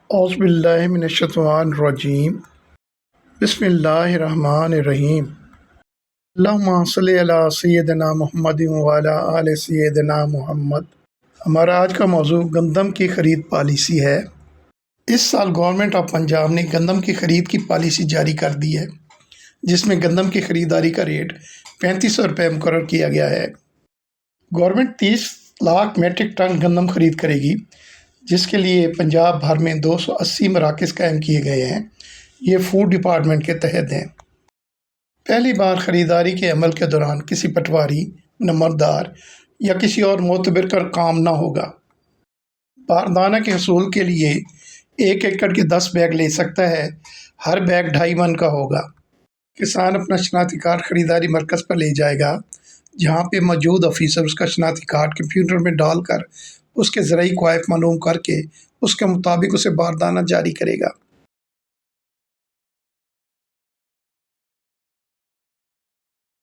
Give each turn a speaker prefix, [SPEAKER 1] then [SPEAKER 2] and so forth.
[SPEAKER 1] اعوذ باللہ من الشیطان الرجیم بسم اللہ الرحمن الرحیم اللہم صلی علی سیدنا محمد وعلی آل سیدنا محمد۔ ہمارا آج کا موضوع گندم کی خرید پالیسی ہے۔ اس سال گورنمنٹ آف پنجاب نے گندم کی خرید کی پالیسی جاری کر دی ہے، جس میں گندم کی خریداری کا ریٹ 3500 روپے مقرر کیا گیا ہے۔ گورنمنٹ 30 لاکھ میٹرک ٹن گندم خرید کرے گی، جس کے لیے پنجاب بھر میں 280 مراکز قائم کیے گئے ہیں۔ یہ فوڈ ڈپارٹمنٹ کے تحت ہیں۔ پہلی بار خریداری کے عمل کے دوران کسی پٹواری، نمبردار یا کسی اور معتبر کا کام نہ ہوگا۔ باردانہ کے حصول کے لیے 1 ایکڑ کے 10 بیگ لے سکتا ہے۔ ہر بیگ 2.5 من کا ہوگا۔ کسان اپنا شناختی کارڈ خریداری مرکز پر لے جائے گا، جہاں پہ موجود آفیسر اس کا شناختی کارڈ کمپیوٹر میں ڈال کر اس کے زرعی کوائف معلوم کر کے اس کے مطابق اسے باردانہ جاری کرے گا۔